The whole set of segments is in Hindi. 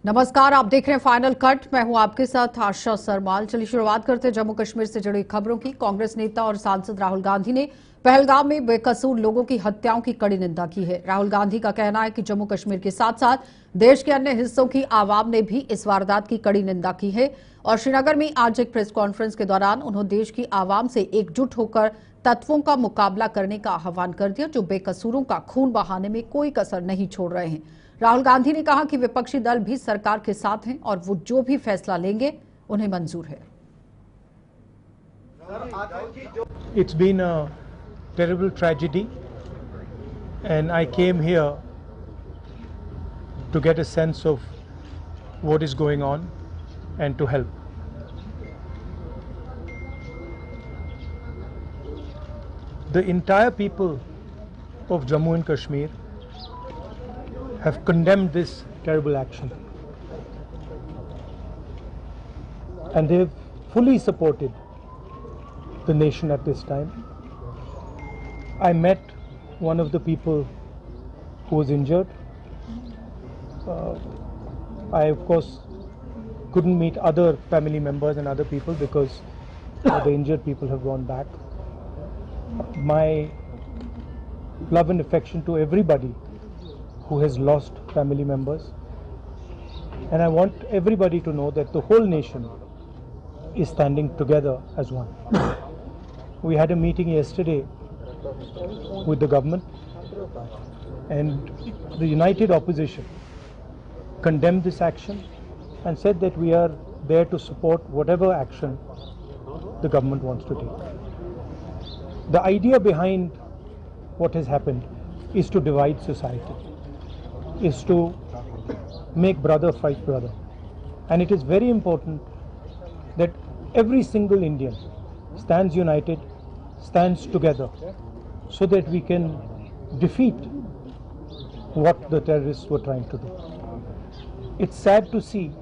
नमस्कार, आप देख रहे हैं फाइनल कट। मैं हूं आपके साथ आशा सरमाल। चलिए शुरुआत करते हैं जम्मू कश्मीर से जुड़ी खबरों की। कांग्रेस नेता और सांसद राहुल गांधी ने पहलगाम में बेकसूर लोगों की हत्याओं की कड़ी निंदा की है। राहुल गांधी का कहना है कि जम्मू कश्मीर के साथ साथ देश के अन्य हिस्सों की आवाम ने भी इस वारदात की कड़ी निंदा की है। और श्रीनगर में आज एक प्रेस कॉन्फ्रेंस के दौरान उन्होंने देश की आवाम से एकजुट होकर तत्वों का मुकाबला करने का आह्वान कर दिया जो बेकसूरों का खून बहाने में कोई कसर नहीं छोड़ रहे हैं। राहुल गांधी ने कहा कि विपक्षी दल भी सरकार के साथ हैं और वो जो भी फैसला लेंगे उन्हें मंजूर है। It's been a terrible tragedy and I came here to get a sense of what is going on and to help. The entire people of Jammu and Kashmir have condemned this terrible action and they have fully supported the nation at this time. I met one of the people who was injured. I of course couldn't meet other family members and other people because the injured people have gone back. My love and affection to everybody who has lost family members, and I want everybody to know that the whole nation is standing together as one. We had a meeting yesterday with the government and the united opposition condemned this action and said that we are there to support whatever action the government wants to take. The idea behind what has happened is to divide society, is to make brother fight brother, and it is very important that every single Indian stands united, stands together so that we can defeat what the terrorists were trying to do. It's sad to see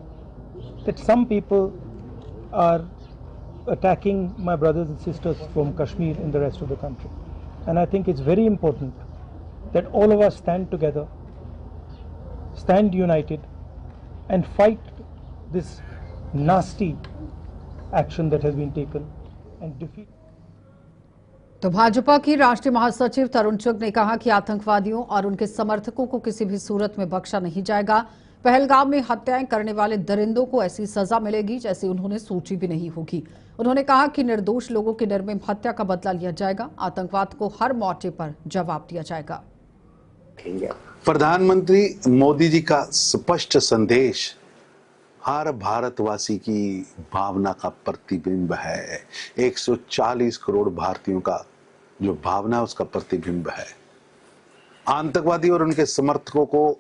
that some people are attacking my brothers and sisters from Kashmir in the rest of the country, and I think it's very important that all of us stand together, stand united and fight this nasty action that has been taken and defeat. तो भाजपा की राष्ट्रीय महासचिव तरुण चुग ने कहा कि आतंकवादियों और उनके समर्थकों को किसी भी सूरत में बख्शा नहीं जाएगा। पहलगाम में हत्याएं करने वाले दरिंदों को ऐसी सजा मिलेगी जैसी उन्होंने सोची भी नहीं होगी। उन्होंने कहा कि निर्दोष लोगों की निर्मम हत्या का बदला लिया जाएगा, आतंकवाद को हर मोर्चे पर जवाब दिया जाएगा। प्रधानमंत्री मोदी जी का स्पष्ट संदेश हर भारतवासी की भावना का प्रतिबिंब है। 140 करोड़ भारतीयों का जो भावना है उसका प्रतिबिंब है। आतंकवादी और उनके समर्थकों को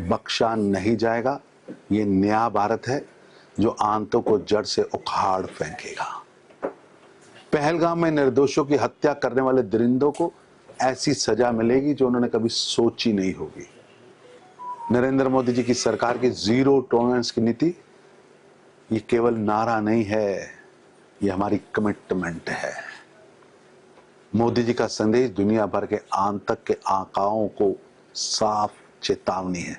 बख्शा नहीं जाएगा। ये नया भारत है जो आतंकों को जड़ से उखाड़ फेंकेगा। पहलगाम में निर्दोषों की हत्या करने वाले दरिंदों को ऐसी सजा मिलेगी जो उन्होंने कभी सोची नहीं होगी। नरेंद्र मोदी जी की सरकार की जीरो टॉलरेंस की नीति ये केवल नारा नहीं है, ये हमारी कमिटमेंट है। मोदी जी का संदेश दुनिया भर के आतंक के आकाओं को साफ चेतावनी है।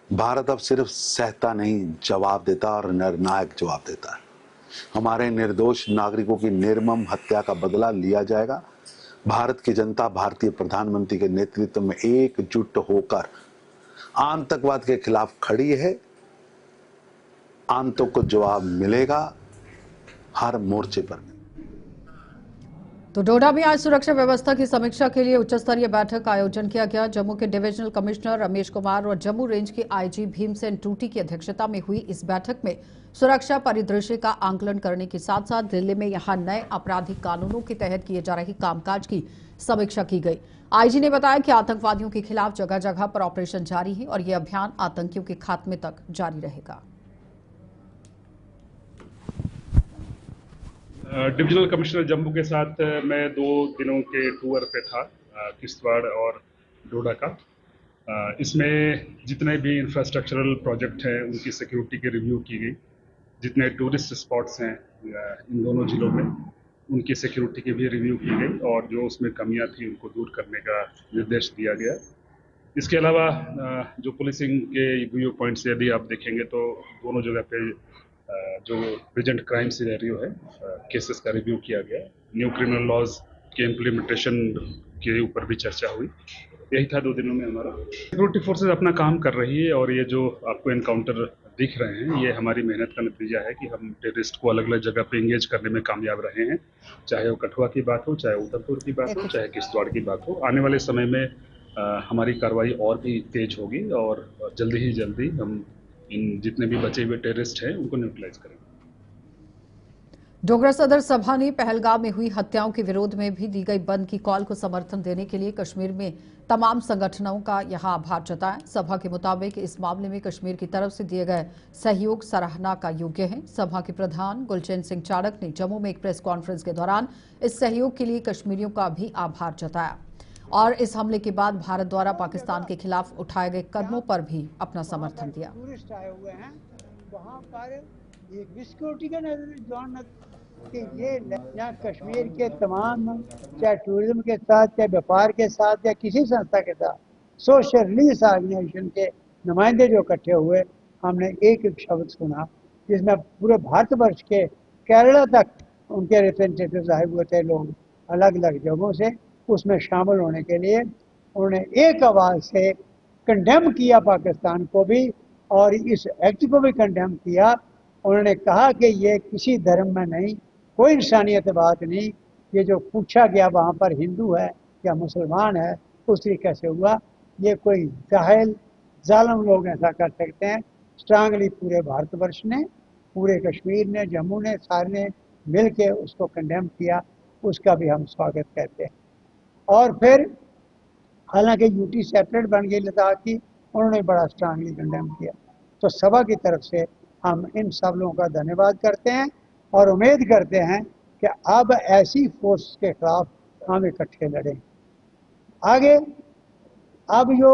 भारत अब सिर्फ सहता नहीं, जवाब देता और निर्णायक जवाब देता है। हमारे निर्दोष नागरिकों की निर्मम हत्या का बदला लिया जाएगा। भारत की जनता भारतीय प्रधानमंत्री के नेतृत्व में एकजुट होकर आतंकवाद के खिलाफ खड़ी है। आतंकों को जवाब मिलेगा हर मोर्चे पर। तो डोडा में आज सुरक्षा व्यवस्था की समीक्षा के लिए उच्च स्तरीय बैठक का आयोजन किया गया। जम्मू के डिविजनल कमिश्नर रमेश कुमार और जम्मू रेंज के आईजी भीमसेन टूटी की अध्यक्षता में हुई इस बैठक में सुरक्षा परिदृश्य का आंकलन करने के साथ साथ दिल्ली में यहां नए आपराधिक कानूनों के तहत किए जा रहे कामकाज की समीक्षा की गई। आईजी ने बताया कि आतंकवादियों के खिलाफ जगह जगह पर ऑपरेशन जारी है और यह अभियान आतंकियों के खात्मे तक जारी रहेगा। डिविजनल कमिश्नर जम्मू के साथ मैं 2 दिनों के टूर पे था किश्तवाड़ और डोडा का। इसमें जितने भी इंफ्रास्ट्रक्चरल प्रोजेक्ट हैं उनकी सिक्योरिटी की रिव्यू की गई। जितने टूरिस्ट स्पॉट्स हैं इन दोनों जिलों में उनकी सिक्योरिटी की भी रिव्यू की गई और जो उसमें कमियां थी उनको दूर करने का निर्देश दिया गया। इसके अलावा जो पुलिसिंग के व्यू पॉइंट से यदि आप देखेंगे तो दोनों जगह पे जो प्रेजेंट क्राइम सिनेरियो है, केसेस का रिव्यू किया गया, न्यू क्रिमिनल लॉज के इम्प्लीमेंटेशन के ऊपर भी चर्चा हुई। यही था 2 दिनों में हमारा। सिक्योरिटी फोर्सेज अपना काम कर रही है और ये जो आपको एनकाउंटर दिख रहे हैं ये हमारी मेहनत का नतीजा है कि हम टेररिस्ट को अलग अलग जगह पे इंगेज करने में कामयाब रहे हैं, चाहे वो कठुआ की बात हो, चाहे उधमपुर की बात हो, चाहे किश्तवाड़ की बात हो। आने वाले समय में हमारी कार्रवाई और भी तेज होगी और जल्दी हम इन जितने भी बचे हुए टेररिस्ट हैं उनको न्यूट्रलाइज करेंगे। डोगरा सदर सभा ने पहलगाम में हुई हत्याओं के विरोध में भी दी गई बंद की कॉल को समर्थन देने के लिए कश्मीर में तमाम संगठनों का यहां आभार जताया। सभा के मुताबिक इस मामले में कश्मीर की तरफ से दिए गए सहयोग सराहना का योग्य है। सभा के प्रधान गुलचैन सिंह चाड़क ने जम्मू में एक प्रेस कॉन्फ्रेंस के दौरान इस सहयोग के लिए कश्मीरियों का भी आभार जताया और इस हमले के बाद भारत द्वारा पाकिस्तान के खिलाफ उठाए गए कदमों पर भी अपना समर्थन दिया। टूरिस्ट आए हुए हैं वहाँ पर ये सिक्योरिटी का नजर कि ये यहाँ कश्मीर के तमाम चाहे टूरिज्म के साथ, चाहे व्यापार के साथ या किसी संस्था के साथ सोशल रिलीज ऑर्गेनाइजेशन के नुमाइंदे जो इकट्ठे हुए, हमने एक एक शब्द सुना जिसमें पूरे भारतवर्ष के केरला तक उनके रिप्रेजेंटेटिव आए हुए थे, लोग अलग अलग जगहों से उसमें शामिल होने के लिए। उन्होंने एक आवाज़ से कंडेम किया पाकिस्तान को भी और इस एक्ट को भी कंडेम किया। उन्होंने कहा कि ये किसी धर्म में नहीं, कोई इंसानियत बात नहीं, ये जो पूछा गया वहाँ पर हिंदू है या मुसलमान है उस तरीके से हुआ, ये कोई जाहिल जालिम लोग ऐसा कर सकते हैं। स्ट्रांगली पूरे भारतवर्ष ने, पूरे कश्मीर ने, जम्मू ने, सारे ने मिल के उसको कंडेम किया, उसका भी हम स्वागत करते हैं। और फिर हालांकि यूटी सेपरेट बन गई लद्दाख की, उन्होंने बड़ा स्ट्रांगली कंडेम किया। तो सभा की तरफ से हम इन सब लोगों का धन्यवाद करते हैं और उम्मीद करते हैं कि अब ऐसी फोर्स के खिलाफ हम इकट्ठे लड़ें। आगे अब जो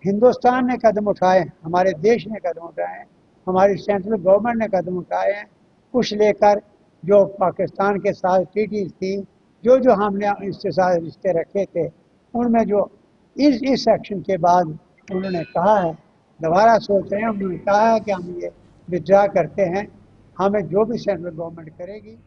हिंदुस्तान ने कदम उठाए, हमारे देश ने कदम उठाए, हमारी सेंट्रल गवर्नमेंट ने कदम उठाए हैं, कुछ लेकर जो पाकिस्तान के साथ ट्रीटीज थी, जो हमने इसके साथ रिश्ते रखे थे, उनमें जो इस एक्शन के बाद उन्होंने कहा है, दोबारा सोच रहे हैं, उन्होंने कहा है कि हम ये विड्रा करते हैं, हमें जो भी सेंट्रल गवर्नमेंट करेगी।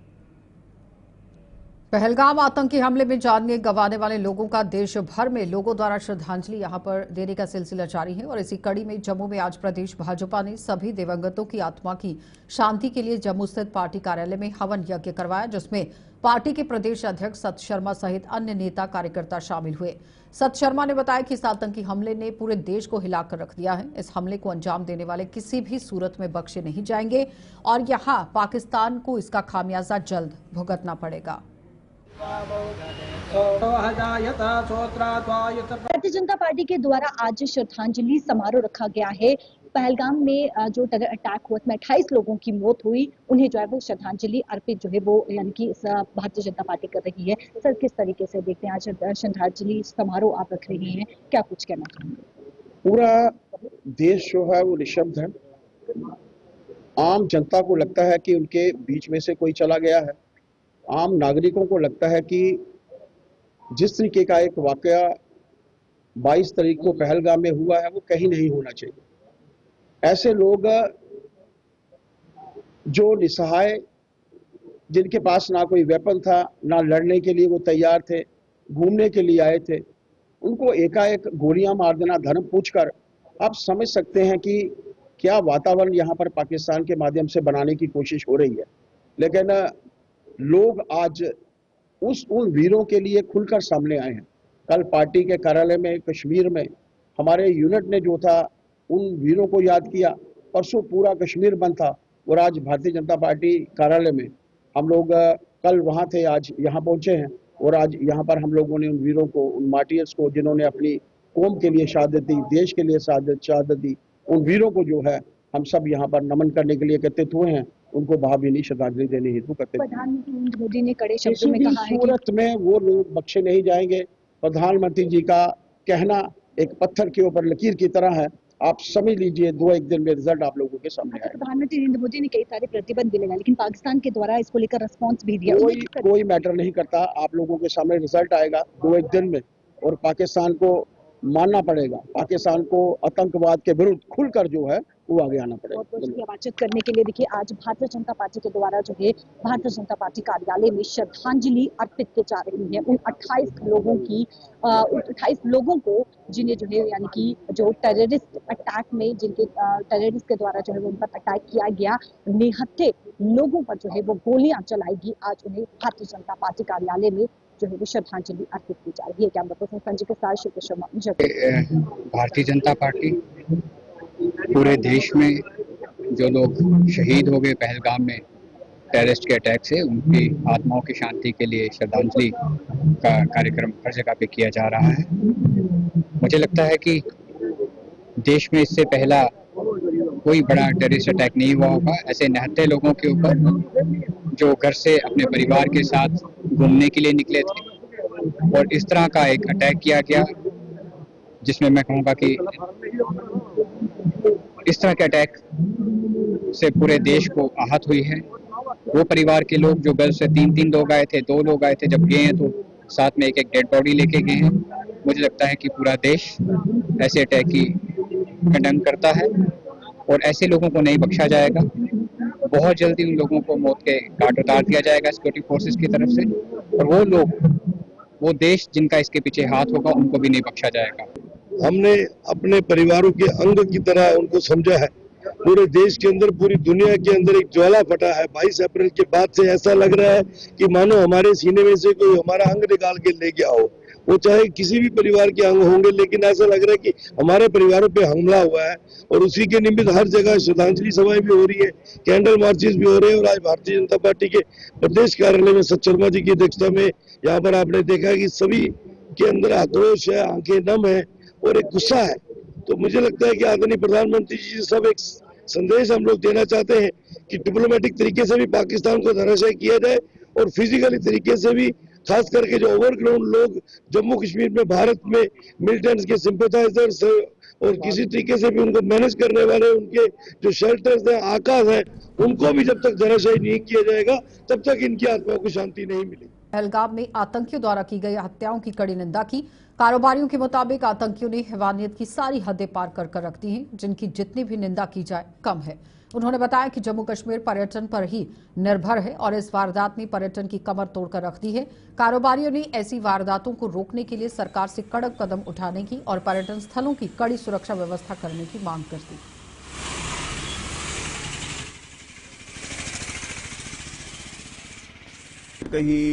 पहलगाम आतंकी हमले में जान गंवाने वाले लोगों का देश भर में लोगों द्वारा श्रद्धांजलि यहां पर देने का सिलसिला जारी है और इसी कड़ी में जम्मू में आज प्रदेश भाजपा ने सभी दिवंगतों की आत्मा की शांति के लिए जम्मू स्थित पार्टी कार्यालय में हवन यज्ञ करवाया, जिसमें पार्टी के प्रदेश अध्यक्ष सत शर्मा सहित अन्य नेता कार्यकर्ता शामिल हुए। सत शर्मा ने बताया कि इस आतंकी हमले ने पूरे देश को हिलाकर रख दिया है। इस हमले को अंजाम देने वाले किसी भी सूरत में बख्शे नहीं जाएंगे और यहां पाकिस्तान को इसका खामियाजा जल्द भुगतना पड़ेगा। भारतीय जनता पार्टी के द्वारा आज श्रद्धांजलि समारोह रखा गया है। पहलगाम में जो टेरर अटैक हुआ उसमें 28 लोगों की मौत हुई, उन्हें जो है वो श्रद्धांजलि अर्पित जो है वो यानी कि भारतीय जनता पार्टी कर रही है। सर, किस तरीके से देखते हैं आज श्रद्धांजलि समारोह आप रख रही हैं, क्या कुछ कहना चाहेंगे? पूरा देश जो है वो निशब्द है। आम जनता को लगता है कि उनके बीच में से कोई चला गया है। आम नागरिकों को लगता है कि जिस तरीके का एक वाकया 22 तारीख को पहलगाम में हुआ है वो कहीं नहीं होना चाहिए। ऐसे लोग जो निसहाय, जिनके पास ना कोई वेपन था, ना लड़ने के लिए वो तैयार थे, घूमने के लिए आए थे, उनको एकाएक गोलियां मार देना धर्म पूछकर, आप समझ सकते हैं कि क्या वातावरण यहाँ पर पाकिस्तान के माध्यम से बनाने की कोशिश हो रही है। लेकिन लोग आज उन वीरों के लिए खुलकर सामने आए हैं। कल पार्टी के कार्यालय में कश्मीर में हमारे यूनिट ने जो था उन वीरों को याद किया। परसों पूरा कश्मीर बंद था और आज भारतीय जनता पार्टी कार्यालय में हम लोग कल वहाँ थे, आज यहाँ पहुँचे हैं और आज यहाँ पर हम लोगों ने उन वीरों को, उन मार्टियर्स को, जिन्होंने अपनी कौम के लिए शहादत दी, देश के लिए शहादत दी, उन वीरों को जो है हम सब यहाँ पर नमन करने के लिए एकत्रित हुए हैं, उनको भावभीनी श्रद्धांजलि देने हेतु करते हैं। प्रधानमंत्री नरेंद्र मोदी ने कड़े शब्दों में कहा है कि सूरत में वो लोग बख्शे नहीं जाएंगे। प्रधानमंत्री जी का कहना एक पत्थर के ऊपर लकीर की तरह है। आप समझ लीजिए 2-1 दिन में रिजल्ट आप लोगों के सामने आएगा। प्रधानमंत्री नरेंद्र मोदी ने कई सारे प्रतिबंध भी लगाए, लेकिन पाकिस्तान के द्वारा इसको लेकर रिस्पॉन्स भी दिया। कोई मैटर नहीं करता, आप लोगों के सामने रिजल्ट आएगा 2-1 दिन में और पाकिस्तान को मानना पड़ेगा। पाकिस्तान को आतंकवाद के विरुद्ध खुलकर जो है वो आगे आना पड़ेगा। बहुत शुक्रिया बातचीत करने के लिए। देखिए, आज भारतीय जनता पार्टी के द्वारा जो है भारतीय जनता पार्टी कार्यालय में श्रद्धांजलि अर्पित की जा रही है उन 28 लोगों की, उन 28 लोगों को जिन्हें जो है यानी कि जो टेररिस्ट अटैक में जिनके टेररिस्ट के द्वारा जो है उन पर अटैक किया गया, निहत्थे लोगों पर जो है वो गोलियां चलाएगी। आज उन्हें भारतीय जनता पार्टी कार्यालय में जो है वो श्रद्धांजलि अर्पित की जा रही है। कैमरा पर्सन संजय के साथ शिव शर्मा, जयपुर। भारतीय जनता पार्टी पूरे देश में जो लोग शहीद हो गए पहलगाम में टेररिस्ट के अटैक से, उनकी आत्माओं की शांति के लिए श्रद्धांजलि का कार्यक्रम हर जगह पे किया जा रहा है। मुझे लगता है कि देश में इससे पहला कोई बड़ा टेररिस्ट अटैक नहीं हुआ होगा। ऐसे निहत्थे लोगों के ऊपर जो घर से अपने परिवार के साथ घूमने के लिए निकले थे और इस तरह का एक अटैक किया गया, जिसमें मैं कहूँगा कि इस तरह के अटैक से पूरे देश को आहत हुई है। वो परिवार के लोग जो घर से 3 लोग आए थे, 2 लोग आए थे, जब गए हैं तो साथ में एक डेड बॉडी लेके गए हैं। मुझे लगता है कि पूरा देश ऐसे अटैक की कंडेम करता है और ऐसे लोगों को नहीं बख्शा जाएगा। बहुत जल्दी उन लोगों को मौत के घाट उतार दिया जाएगा सिक्योरिटी फोर्सेस की तरफ से, और वो लोग, वो देश जिनका इसके पीछे हाथ होगा, उनको भी नहीं बख्शा जाएगा। हमने अपने परिवारों के अंग की तरह उनको समझा है। पूरे देश के अंदर, पूरी दुनिया के अंदर एक ज्वाला फटा है। 22 अप्रैल के बाद से ऐसा लग रहा है कि मानो हमारे सीने में से कोई हमारा अंग निकाल के ले गया हो। वो चाहे किसी भी परिवार के अंग होंगे, लेकिन ऐसा लग रहा है कि हमारे परिवारों पे हमला हुआ है। और उसी के निमित्त हर जगह श्रद्धांजलि सभाएं भी हो रही है, कैंडल मार्चेस भी हो रहे हैं। और आज भारतीय जनता पार्टी के प्रदेश कार्यालय में सच शर्मा जी की अध्यक्षता में यहाँ पर आपने देखा कि सभी के अंदर आक्रोश है, आंखें नम है और एक गुस्सा है। तो मुझे लगता है कि आदरणीय प्रधानमंत्री जी सब एक संदेश हम लोग देना चाहते हैं कि डिप्लोमेटिक तरीके से भी पाकिस्तान को धराशायी किया जाए और फिजिकली तरीके से भी, खास करके जो ओवरग्राउंड लोग जम्मू कश्मीर में भारत में मिलिटेंट्स के सिंपैथाइजर्स और किसी तरीके से भी उनको मैनेज करने वाले उनके जो शेल्टर्स हैं, आकाश हैं, उनको भी जब तक धराशायी नहीं किया जाएगा तब तक इनकी आत्माओं को शांति नहीं मिलेगी। पहलगाम में आतंकियों द्वारा की गई हत्याओं की कड़ी निंदा की। कारोबारियों के मुताबिक आतंकियों ने हैवानियत की सारी हदें पार कर रख दी हैं, जिनकी जितनी भी निंदा की जाए कम है। उन्होंने बताया कि जम्मू कश्मीर पर्यटन पर ही निर्भर है और इस वारदात ने पर्यटन की कमर तोड़कर रख दी है। कारोबारियों ने ऐसी वारदातों को रोकने के लिए सरकार से कड़क कदम उठाने की और पर्यटन स्थलों की कड़ी सुरक्षा व्यवस्था करने की मांग कर दी। कहीं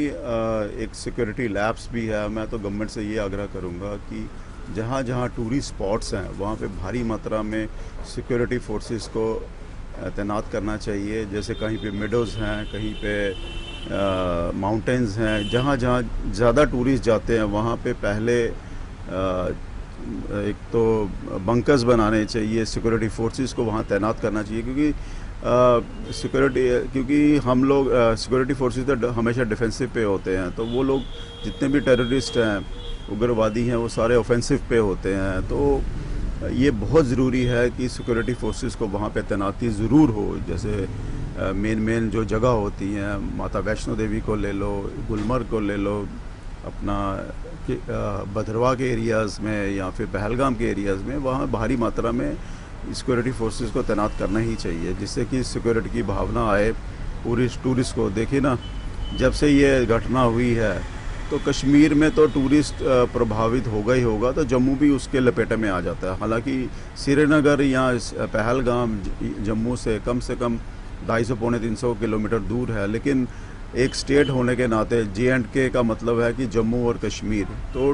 एक सिक्योरिटी लैप्स भी है। मैं तो गवर्नमेंट से ये आग्रह करूंगा कि जहाँ जहाँ टूरिस्ट स्पॉट्स हैं वहाँ पे भारी मात्रा में सिक्योरिटी फोर्सेस को तैनात करना चाहिए। जैसे कहीं पे मेडोज़ हैं, कहीं पे माउंटेन्स हैं, जहाँ जहाँ ज़्यादा टूरिस्ट जाते हैं वहाँ पे पहले एक तो बंकर्स बनाने चाहिए, सिक्योरिटी फोर्सेस को वहाँ तैनात करना चाहिए। क्योंकि क्योंकि हम लोग सिक्योरिटी फोर्सेस तो हमेशा डिफेंसिव पे होते हैं, तो वो लोग जितने भी टेररिस्ट हैं, उग्रवादी हैं, वो सारे ऑफेंसिव पे होते हैं। तो ये बहुत ज़रूरी है कि सिक्योरिटी फोर्सेस को वहाँ पे तैनाती ज़रूर हो। जैसे मेन जो जगह होती हैं, माता वैष्णो देवी को ले लो, गुलमर्ग को ले लो, अपना भद्रवाह के एरियाज़ में या फिर पहलगाम के एरियाज़ में, वहाँ भारी मात्रा में सिक्योरिटी फोर्सेस को तैनात करना ही चाहिए, जिससे कि सिक्योरिटी की भावना आए टूरिस्ट को। देखिए ना, जब से ये घटना हुई है तो कश्मीर में तो टूरिस्ट प्रभावित होगा ही होगा, तो जम्मू भी उसके लपेटे में आ जाता है। हालांकि श्रीनगर या पहलगाम जम्मू से कम 250-300 किलोमीटर दूर है, लेकिन एक स्टेट होने के नाते J&K का मतलब है कि जम्मू और कश्मीर। तो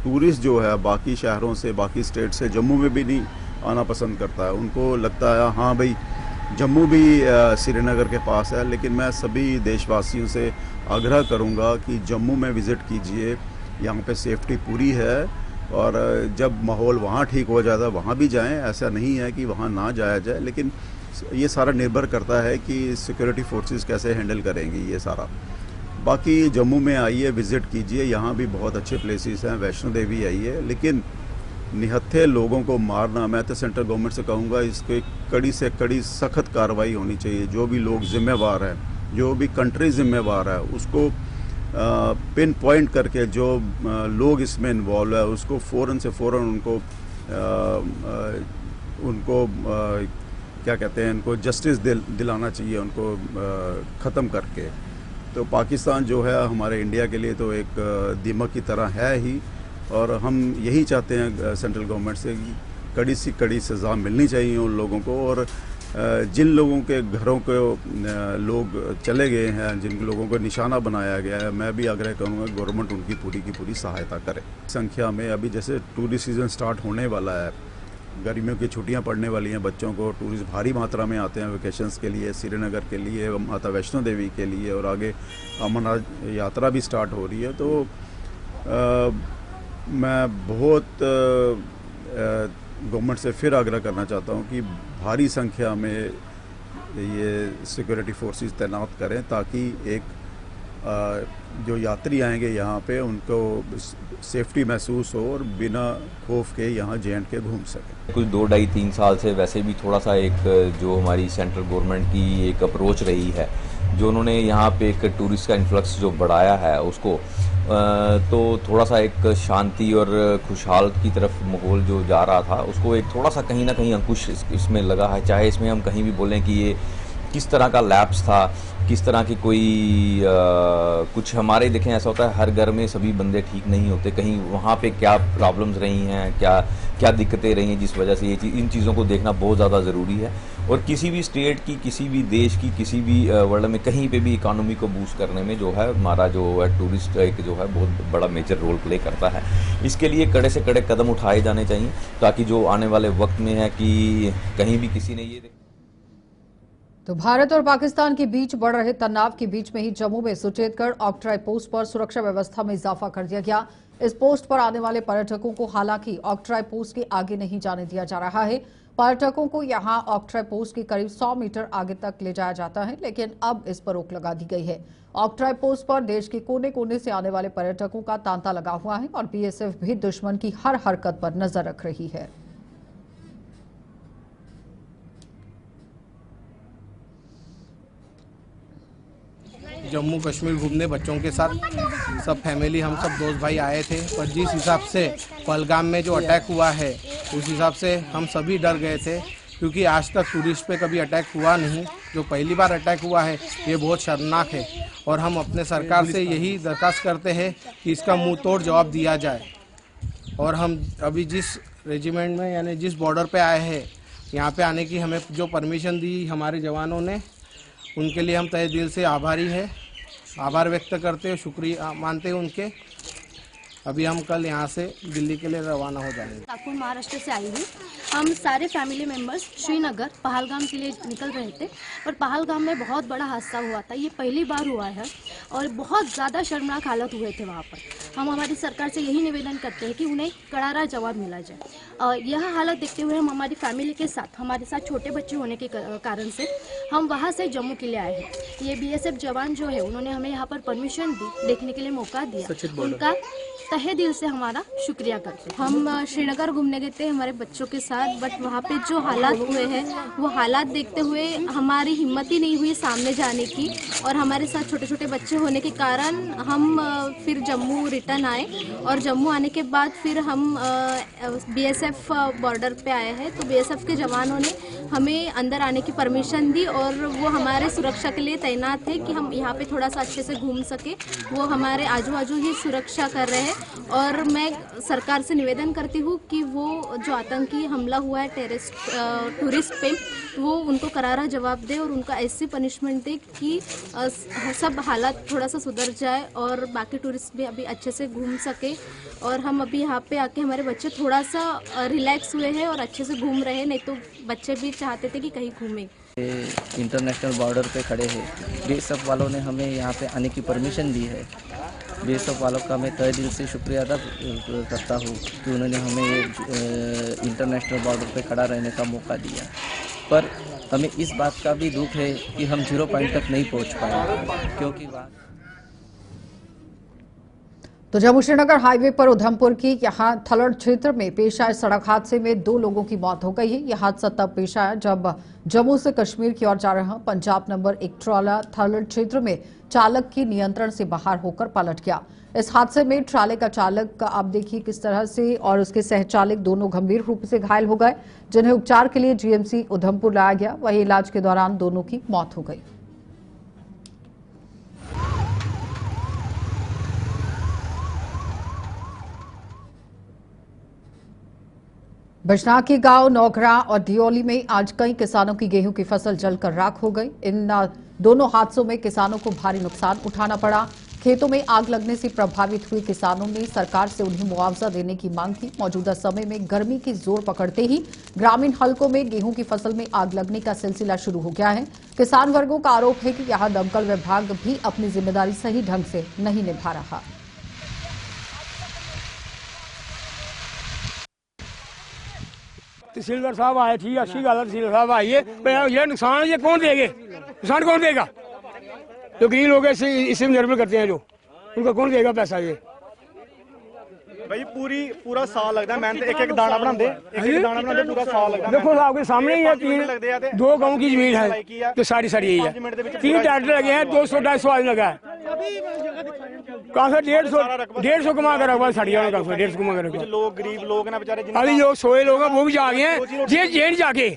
टूरिस्ट जो है बाकी शहरों से, बाकी स्टेट से जम्मू में भी नहीं आना पसंद करता है। उनको लगता है हाँ भाई जम्मू भी श्रीनगर के पास है। लेकिन मैं सभी देशवासियों से आग्रह करूंगा कि जम्मू में विज़िट कीजिए, यहाँ पे सेफ्टी पूरी है और जब माहौल वहाँ ठीक हो जाता है वहाँ भी जाएं। ऐसा नहीं है कि वहाँ ना जाया जाए, लेकिन ये सारा निर्भर करता है कि सिक्योरिटी फोर्सेस कैसे हैंडल करेंगी ये सारा। बाकी जम्मू में आइए, विज़िट कीजिए, यहाँ भी बहुत अच्छे प्लेसेस हैं, वैष्णो देवी आइए। लेकिन निहत्थे लोगों को मारना, मैं तो सेंट्रल गवर्नमेंट से कहूँगा इसको कड़ी से कड़ी सख्त कार्रवाई होनी चाहिए। जो भी लोग जिम्मेवार हैं, जो भी कंट्री जिम्मेवार है, उसको पिन पॉइंट करके जो लोग इसमें इन्वॉल्व है उसको फ़ौरन से फ़ौरन उनको क्या कहते हैं, उनको जस्टिस दिलाना चाहिए, उनको ख़त्म करके। तो पाकिस्तान जो है हमारे इंडिया के लिए तो एक दीमक की तरह है ही, और हम यही चाहते हैं सेंट्रल गवर्नमेंट से कि कड़ी से कड़ी सज़ा मिलनी चाहिए उन लोगों को। और जिन लोगों के घरों को लोग चले गए हैं, जिन लोगों को निशाना बनाया गया है, मैं भी आग्रह करूंगा गवर्नमेंट उनकी पूरी की पूरी सहायता करे। संख्या में अभी जैसे टूरिस्ट सीज़न स्टार्ट होने वाला है, गर्मियों की छुट्टियां पड़ने वाली हैं बच्चों को, टूरिस्ट भारी मात्रा में आते हैं वेकेशंस के लिए, श्रीनगर के लिए, माता वैष्णो देवी के लिए, और आगे अमरनाथ यात्रा भी स्टार्ट हो रही है। तो मैं बहुत गवर्नमेंट से फिर आग्रह करना चाहता हूं कि भारी संख्या में ये सिक्योरिटी फोर्सेस तैनात करें, ताकि एक जो यात्री आएंगे यहाँ पे उनको सेफ्टी महसूस हो और बिना खौफ के यहाँ J&K घूम सकें। कुछ 2-2.5-3 साल से वैसे भी थोड़ा सा एक जो हमारी सेंट्रल गवर्नमेंट की एक अप्रोच रही है, जो उन्होंने यहाँ पे एक टूरिस्ट का इन्फ्लक्स जो बढ़ाया है उसको, तो थोड़ा सा एक शांति और खुशहाल की तरफ माहौल जो जा रहा था उसको एक थोड़ा सा कहीं ना कहीं अंकुश इसमें लगा है। चाहे इसमें हम कहीं भी बोलें कि ये किस तरह का लैप्स था, किस तरह की कोई कुछ हमारे देखें ऐसा होता है हर घर में सभी बंदे ठीक नहीं होते, कहीं वहाँ पे क्या प्रॉब्लम्स रही हैं, क्या दिक्कतें रही हैं, जिस वजह से इन चीज़ों को देखना बहुत ज़्यादा ज़रूरी है। और किसी भी स्टेट की, किसी भी देश की, किसी भी वर्ल्ड में कहीं पे भी इकोनॉमी को बूस्ट करने में जो है हमारा जो है टूरिस्ट एक जो है बहुत बड़ा मेजर रोल प्ले करता है। इसके लिए कड़े से कड़े कदम उठाए जाने चाहिए, ताकि जो आने वाले वक्त में है कि कहीं भी किसी ने ये तो भारत और पाकिस्तान के बीच बढ़ रहे तनाव के बीच में ही जम्मू में सुचेतगढ़ ऑक्ट्राई पोस्ट पर सुरक्षा व्यवस्था में इजाफा कर दिया गया। इस पोस्ट पर आने वाले पर्यटकों को हालांकि ऑक्ट्राई पोस्ट के आगे नहीं जाने दिया जा रहा है। पर्यटकों को यहां ऑक्ट्राई पोस्ट के करीब 100 मीटर आगे तक ले जाया जाता है, लेकिन अब इस पर रोक लगा दी गई है। ऑक्ट्राई पोस्ट पर देश के कोने कोने से आने वाले पर्यटकों का तांता लगा हुआ है और BSF भी दुश्मन की हर हरकत पर नजर रख रही है। जम्मू कश्मीर घूमने बच्चों के साथ सब फैमिली, हम सब दोस्त भाई आए थे, पर जिस हिसाब से पहलगाम में जो अटैक हुआ है उस हिसाब से हम सभी डर गए थे, क्योंकि आज तक टूरिस्ट पे कभी अटैक हुआ नहीं। जो पहली बार अटैक हुआ है ये बहुत शर्मनाक है, और हम अपने सरकार से यही दरख्वास्त करते हैं कि इसका मुंह तोड़ जवाब दिया जाए। और हम अभी जिस रेजिमेंट में यानी जिस बॉर्डर पे आए हैं, यहाँ पे आने की हमें जो परमिशन दी हमारे जवानों ने, उनके लिए हम तहे दिल से आभारी हैं, आभार व्यक्त करते हैं, शुक्रिया मानते हैं उनके। अभी हम कल यहाँ से दिल्ली के लिए रवाना हो जाएंगे। नागपुर महाराष्ट्र से आई हूँ। हम सारे फैमिली मेम्बर्स श्रीनगर पहलगाम के लिए निकल रहे थे, और पहलगाम में बहुत बड़ा हादसा हुआ था। ये पहली बार हुआ है और बहुत ज़्यादा शर्मनाक हालत हुए थे वहाँ पर। हम हमारी सरकार से यही निवेदन करते हैं कि उन्हें करारा जवाब मिला जाए। यह हालत देखते हुए हम हमारी फैमिली के साथ, हमारे साथ छोटे बच्चे होने के कारण से हम वहाँ से जम्मू के लिए आए हैं। ये BSF जवान जो है उन्होंने हमें यहाँ पर परमिशन दी, देखने के लिए मौका दिया, उनका तहे दिल से हमारा शुक्रिया करते हैं। हम श्रीनगर घूमने गए थे हमारे बच्चों के साथ, बट वहाँ पे जो हालात हुए हैं वो हालात देखते हुए हमारी हिम्मत ही नहीं हुई सामने जाने की, और हमारे साथ छोटे छोटे बच्चे होने के कारण हम फिर जम्मू रिटर्न आए। और जम्मू आने के बाद फिर हम BSF बॉर्डर पे आए हैं, तो BSF के जवानों ने हमें अंदर आने की परमिशन दी, और वो हमारे सुरक्षा के लिए तैनात थे कि हम यहाँ पे थोड़ा सा अच्छे से घूम सके। वो हमारे आजू बाजू ही सुरक्षा कर रहे हैं, और मैं सरकार से निवेदन करती हूँ कि वो जो आतंकी हमला हुआ है टूरिस्ट पे, वो उनको करारा जवाब दे और उनका ऐसी पनिशमेंट दे कि सब हालात थोड़ा सा सुधर जाए और बाकी टूरिस्ट भी अभी अच्छे से घूम सके। और हम अभी यहाँ पे आके हमारे बच्चे थोड़ा सा रिलैक्स हुए हैं और अच्छे से घूम रहे हैं, नहीं तो बच्चे भी चाहते थे कि कहीं घूमें। इंटरनेशनल बॉर्डर पे खड़े हैं, BSF वालों ने हमें यहाँ पे आने की परमिशन दी है। BSF वालों का मैं तहे दिल से शुक्रिया अदा करता हूँ कि उन्होंने हमें इंटरनेशनल बॉर्डर पे खड़ा रहने का मौका दिया। पर हमें इस बात का भी दुख है कि हम 0 पॉइंट तक नहीं पहुँच पाए, क्योंकि तो जम्मू श्रीनगर हाईवे पर उधमपुर की यहां थलड़ क्षेत्र में पेश आए सड़क हादसे में 2 लोगों की मौत हो गई है। यह हादसा तब पेश आया जब जम्मू से कश्मीर की ओर जा रहा पंजाब नंबर एक ट्राला थलड़ क्षेत्र में चालक की नियंत्रण से बाहर होकर पलट गया। इस हादसे में ट्राले का चालक आप देखिए किस तरह से और उसके सहचालक दोनों गंभीर रूप से घायल हो गए, जिन्हें उपचार के लिए जीएमसी उधमपुर लाया गया। वहीं इलाज के दौरान दोनों की मौत हो गई। बजना के गांव नौगरा और दियोली में आज कई किसानों की गेहूं की फसल जलकर राख हो गई। इन दोनों हादसों में किसानों को भारी नुकसान उठाना पड़ा। खेतों में आग लगने से प्रभावित हुए किसानों ने सरकार से उन्हें मुआवजा देने की मांग की। मौजूदा समय में गर्मी की जोर पकड़ते ही ग्रामीण हलकों में गेहूं की फसल में आग लगने का सिलसिला शुरू हो गया है। किसान वर्गों का आरोप है कि यहां दमकल विभाग भी अपनी जिम्मेदारी सही ढंग से नहीं निभा रहा। तहसीलदार साहब आए, ठीक अच्छी गल है, तहसीलदार साहब आइए, ये नुकसान ये कौन देंगे, नुकसान कौन देगा? जो गरीब लोग इससे निर्भर करते हैं, जो उनका कौन देगा पैसा? ये भाई पूरा साल लगता है, मेहनत एक दाना बनाते पूरा साल लगता है। देखो आपके सामने ही है, 2 गाँव की जमीन है तो सारी यही है। 3 ट्रैक्टर लगे हैं, 200-250 आदमी लगा है। कहाँ से 150 कमा कर रखा साड़ियाँ 150 कमा कर रखा। लोग गरीब लोग ना बेचारे, अभी जो सोए लोग हैं वो भी जागे हैं, जेल जाके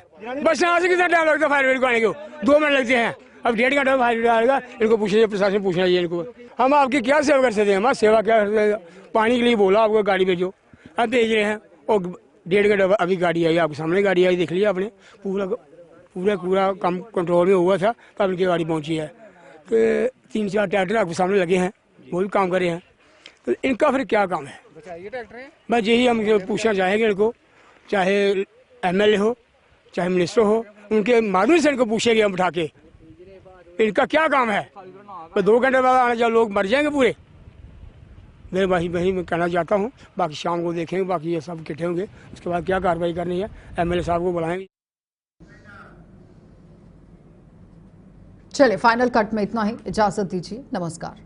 बस यहाँ से कितना टाइम लगता है फायर ब्रिगेड को आने को? 2 मिनट लगते हैं। अब 1.5 घंटे में फायर ब्रिगेड आएगा। इनको पूछिए, प्रशासन पूछना चाहिए इनको, हम आपकी क्या सेवा कर सकते हैं? हमारी सेवा क्या कर सकते हैं? पानी के लिए बोला आपको गाड़ी भेजो, अब भेज रहे हैं और 1.5 घंटे अभी गाड़ी आई, आपके सामने गाड़ी आई, देख लिया आपने। पूरा काम कंट्रोल में हुआ था तब इनकी गाड़ी पहुंची है। तो 3-4 ट्रैक्टर आपके सामने लगे हैं, वो भी काम कर रहे हैं। तो इनका फिर क्या काम है? बस यही हम पूछना चाहेंगे इनको, चाहे MLA हो चाहे मिनिस्टर हो, उनके माध्यम से इनको पूछेंगे हम उठा के, इनका क्या काम है? तो 2 घंटे बाद आने जब लोग मर जाएंगे पूरे। मैं वही मैं कहना चाहता हूँ, बाकी शाम को देखेंगे, बाकी ये सब इकट्ठे होंगे, उसके बाद क्या कार्रवाई करनी है MLA साहब को बुलाएंगे। चलिए, फाइनल कट में इतना ही, इजाजत दीजिए, नमस्कार।